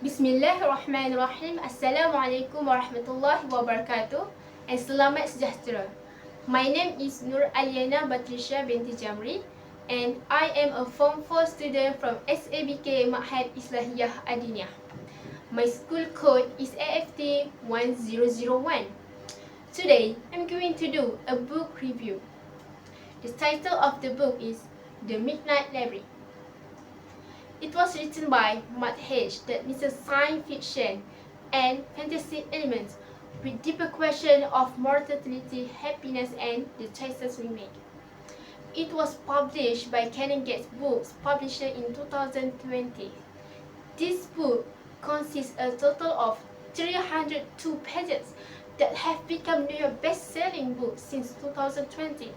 Bismillahirrahmanirrahim. Assalamualaikum warahmatullahi wabarakatuh and selamat sejahtera. My name is ALYANA BATRISYIA binti JAMRI and I am a Form 4 student from SABK MAAHAD ISLAHIAH ADDINIAH. My school code is AFT 1001. Today, I'm going to do a book review. The title of the book is The Midnight Library. It was written by MAAHAD that mixes science fiction and fantasy elements with deeper question of mortality, happiness, and the choices we make. It was published by Canon Gates Books, published in 2020. This book consists a total of 302 pages that have become New York best-selling books since 2020.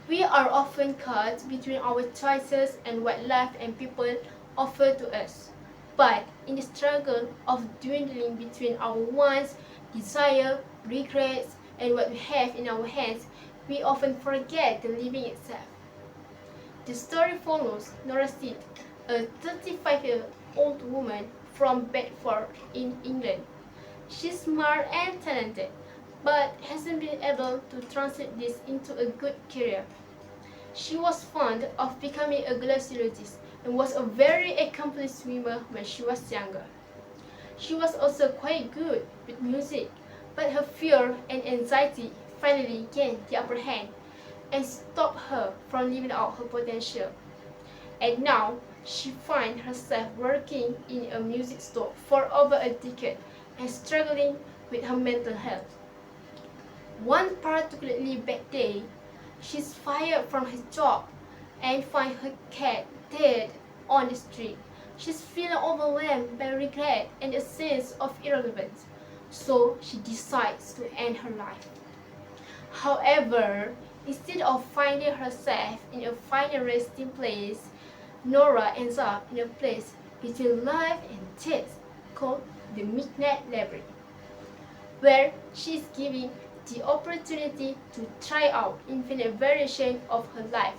We are often caught between our choices and what life and people offer to us. But in the struggle of dwindling between our wants, desire, regrets, and what we have in our hands, we often forget the living itself. The story follows Nora Sid, a 35-year-old woman from Bedford in England. She's smart and talented, but hasn't been able to translate this into a good career. She was fond of becoming a glaciologist and was a very accomplished swimmer when she was younger. She was also quite good with music, but her fear and anxiety finally gained the upper hand and stopped her from living out her potential. And now, she finds herself working in a music store for over a decade and struggling with her mental health. One particularly bad day, she's fired from her job and finds her cat dead on the street. She's feeling overwhelmed by regret and a sense of irrelevance, so she decides to end her life. However, instead of finding herself in a final resting place, Nora ends up in a place between life and death called the Midnight Library, where she is given the opportunity to try out infinite variation of her life,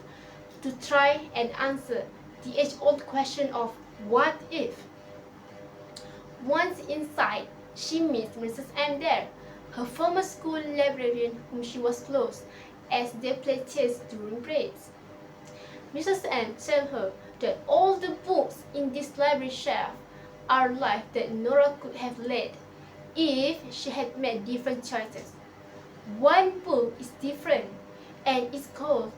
to try and answer the age-old question of what if. Once inside, she meets Mrs. M there, her former school librarian whom she was close, as they play chess during breaks. Mrs. M tells her that all the books in this library shelf are life that Nora could have led if she had made different choices. One book is different, and it's called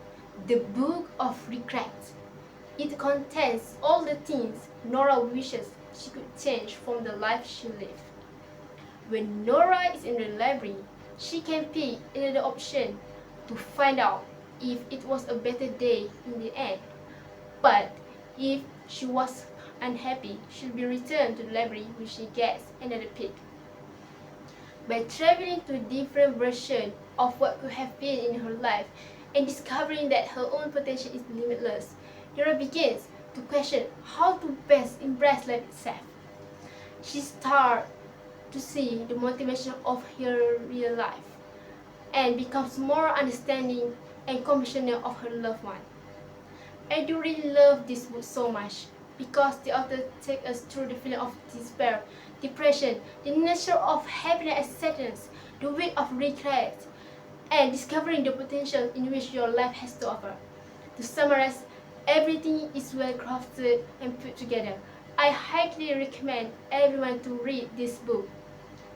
The Book of Regrets. It contains all the things Nora wishes she could change from the life she lived. When Nora is in the library, she can pick another option to find out if it was a better day in the end. But if she was unhappy, she'll be returned to the library when she gets another pick. By traveling to different versions of what could have been in her life and discovering that her own potential is limitless, Nora begins to question how to best embrace life itself. She starts to see the motivation of her real life and becomes more understanding and compassionate of her loved one. I do really love this book so much because the author takes us through the feeling of despair, depression, the nature of happiness and sadness, the weight of regret, and discovering the potential in which your life has to offer. To summarize, everything is well crafted and put together. I highly recommend everyone to read this book.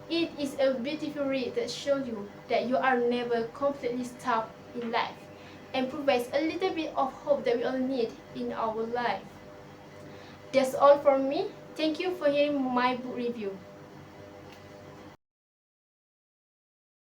It is a beautiful read that shows you that you are never completely stuck in life and provides a little bit of hope that we all need in our life. That's all from me. Thank you for hearing my book review.